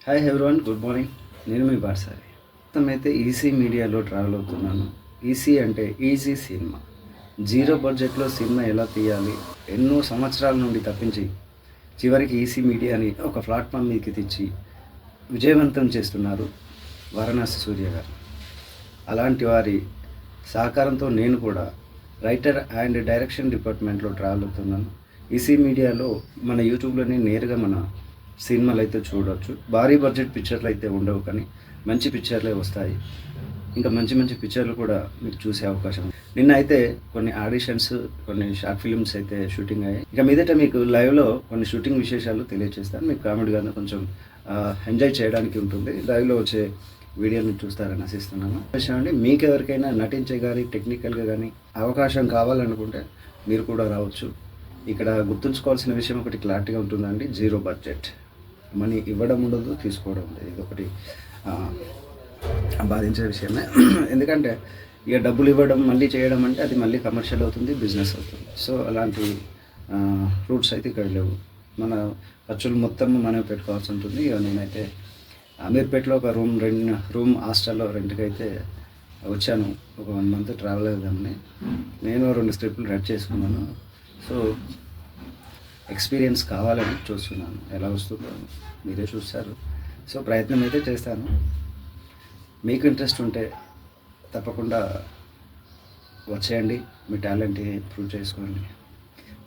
Hi everyone, good morning. నేను మీ బార్సారి. మొత్తమైతే EC మీడియాలో travel అవుతున్నాను. ఈసీ అంటే ఈజీ సినిమా. జీరో బడ్జెట్లో సినిమా ఎలా తీయాలి, ఎన్నో సంవత్సరాల నుండి తప్పించి చివరికి ఈసీ మీడియాని ఒక ప్లాట్ఫామ్ మీదకి తెచ్చి విజయవంతం చేస్తున్నారు వారణాసి సూర్య గారు. అలాంటి వారి సహకారంతో నేను కూడా రైటర్ అండ్ డైరెక్షన్ డిపార్ట్మెంట్లో ట్రావెల్ అవుతున్నాను. ఈసీ మీడియాలో మన యూట్యూబ్లోనే నేరుగా మన సినిమాలు అయితే చూడవచ్చు. భారీ బడ్జెట్ పిక్చర్లు అయితే ఉండవు, కానీ మంచి పిక్చర్లే వస్తాయి. ఇంకా మంచి మంచి పిక్చర్లు కూడా మీకు చూసే అవకాశం. నిన్న అయితే కొన్ని ఆడిషన్స్, కొన్ని షార్ట్ ఫిల్మ్స్ అయితే షూటింగ్ అయ్యాయి. ఇక మీదట మీకు లైవ్లో కొన్ని షూటింగ్ విశేషాలు తెలియజేస్తాను. మీకు కామెడీగానే కొంచెం ఎంజాయ్ చేయడానికి ఉంటుంది. లైవ్లో వచ్చే వీడియోని చూస్తారని ఆశిస్తున్నాను. అండి, మీకు ఎవరికైనా నటించే కానీ టెక్నికల్గా కానీ అవకాశం కావాలనుకుంటే మీరు కూడా రావచ్చు. ఇక్కడ గుర్తుంచుకోవాల్సిన విషయం ఒకటి క్లారిటీగా ఉంటుందండి. జీరో బడ్జెట్, మనీ ఇవ్వడం ఉండదు, తీసుకోవడం ఉండదు. ఇది ఒకటి బాధించే విషయమే. ఎందుకంటే ఇక డబ్బులు ఇవ్వడం మళ్ళీ చేయడం అంటే అది మళ్ళీ కమర్షియల్ అవుతుంది, బిజినెస్ అవుతుంది. సో అలాంటి రూట్స్ అయితే ఇక్కడ లేవు. మన ఖర్చులు మొత్తం మనం పెట్టుకోవాల్సి ఉంటుంది. ఇక నేనైతే అమీర్పేటలో ఒక రూమ్ హాస్టల్లో రెంట్కి అయితే వచ్చాను. ఒక 1 month ట్రావెల్ అవుదామని నేను 2 స్క్రిప్ట్లు రెడీ చేసుకున్నాను. సో ఎక్స్పీరియన్స్ కావాలని చూస్తున్నాను. ఎలా వస్తుందో మీరే చూస్తారు. సో ప్రయత్నం అయితే చేస్తాను. మీకు ఇంట్రెస్ట్ ఉంటే తప్పకుండా వచ్చేయండి, మీ టాలెంట్ ప్రూవ్ చేసుకోండి.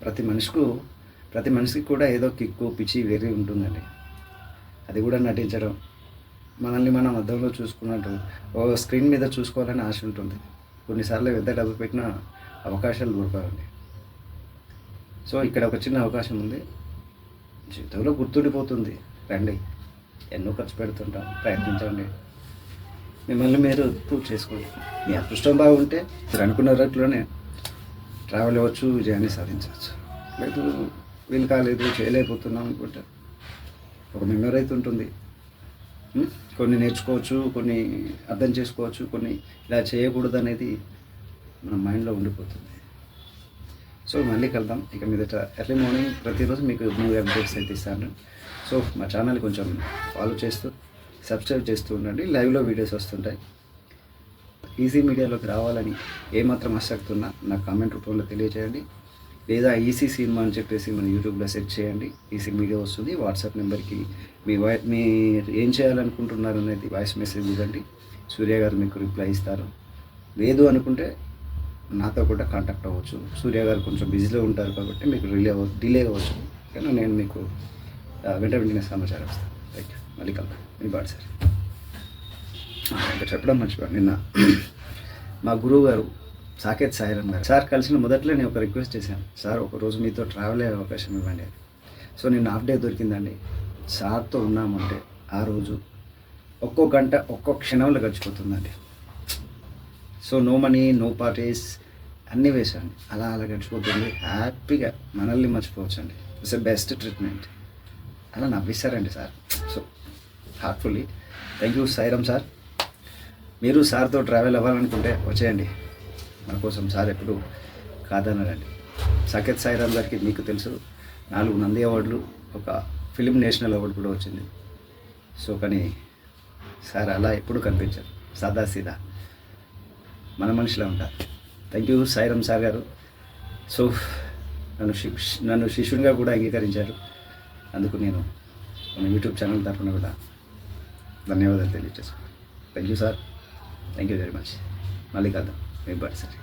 ప్రతి మనిషికి కూడా ఏదో కిక్కు, పిచ్చి వేరే ఉంటుందండి. అది కూడా నటించడం, మనల్ని మనం అద్దంలో చూసుకున్నట్టు ఓ స్క్రీన్ మీద చూసుకోవాలని ఆశ ఉంటుంది. కొన్నిసార్లు ఎంత డబ్బు పెట్టినా అవకాశాలు దొరకాలండి. సో ఇక్కడ ఒక చిన్న అవకాశం ఉంది, జీవితంలో గుర్తుండిపోతుంది. రండి, ఎన్నో ఖర్చు పెడుతుంటాం, ప్రయత్నించండి, మిమ్మల్ని మీరు ప్రూవ్ చేసుకోండి. మీ అదృష్టం బాగుంటే మీరు అనుకున్న రూట్లోనే ట్రావెల్ అవ్వచ్చు, విజయాన్ని సాధించవచ్చు. లేదు వీలు కాలేదు, చేయలేకపోతున్నాం అనుకుంటే ఒక మెమరీ అయితే ఉంటుంది. కొన్ని నేర్చుకోవచ్చు, కొన్ని అర్థం చేసుకోవచ్చు, కొన్ని ఇలా చేయకూడదు అనేది మన మైండ్లో ఉండిపోతుంది. సో మళ్ళీ కలుద్దాం. ఇక మీదట ఎర్లీ మార్నింగ్ ప్రతిరోజు మీకు న్యూ అప్డేట్స్ అయితే ఇస్తాను. సో మా ఛానల్ కొంచెం ఫాలో చేస్తూ సబ్స్క్రైబ్ చేస్తూ ఉండండి. లైవ్లో వీడియోస్ వస్తుంటాయి. ఈసీ మీడియాలోకి రావాలని ఏమాత్రం ఆసక్తి ఉన్నా నాకు కామెంట్ రూపంలో తెలియజేయండి. లేదా ఈసీ సినిమా అని చెప్పేసి మన యూట్యూబ్లో సెర్చ్ చేయండి, ఈసీ మీడియా వస్తుంది. వాట్సాప్ నెంబర్కి మీ ఏం చేయాలనుకుంటున్నారు అనేది వాయిస్ మెసేజ్ ఇవ్వండి. సూర్య గారు మీకు రిప్లై ఇస్తారు. లేదు అనుకుంటే నాతో కూడా కాంటాక్ట్ అవ్వచ్చు. సూర్య గారు కొంచెం బిజీలో ఉంటారు కాబట్టి మీకు డిలే అవ్వచ్చు, కానీ నేను మీకు వెంటనే సమాచారం ఇస్తాను. Thank you. మళ్ళీ కలుద్దాం. మీ బార్సారి. ఇంకా చెప్పడం మర్చిపోయాను. నిన్న మా గురువు గారు సాకేత్ సాయిరామ్ గారు సార్ కలిసిన మొదట్లో నేను ఒక రిక్వెస్ట్ చేశాను, సార్ ఒకరోజు మీతో ట్రావెల్ అయ్యే అవకాశం ఇవ్వండి అని. సో నేను హాఫ్ డే దొరికిందండి. సార్తో ఉన్నామంటే ఆ రోజు ఒక్కో గంట ఒక్కో క్షణంలో గడిచిపోతుందండి. So no money, no parties, అన్నీ వేసండి. అలా గడిచిపోతుంది. హ్యాపీగా మనల్ని మర్చిపోవచ్చండి. It's a best treatment. అలా నవ్విస్తారండి sir. So heartfully thank you Sairam sir. మీరు సార్తో ట్రావెల్ అవ్వాలనుకుంటే వచ్చేయండి. మన కోసం సార్ ఎప్పుడు కాదన్నారండి. సాకేత్ సాయిరామ్ గారికి మీకు తెలుసు 4 నంది అవార్డులు, ఒక ఫిలిం నేషనల్ అవార్డు కూడా వచ్చింది. సో కానీ సార్ అలా ఎప్పుడు కనిపించారు, సాదాసీదా మన మనిషిలా ఉంటారు. థ్యాంక్ యూ సాయిరామ్ సార్ గారు. సో నన్ను శిష్యునిగా కూడా అంగీకరించారు. అందుకు నేను మన యూట్యూబ్ ఛానల్ తరఫున కూడా ధన్యవాదాలు తెలియజేసుకున్నాను. Thank you sir. Thank you very much. మళ్ళీ కలుద్దాం. మీ బార్సారి.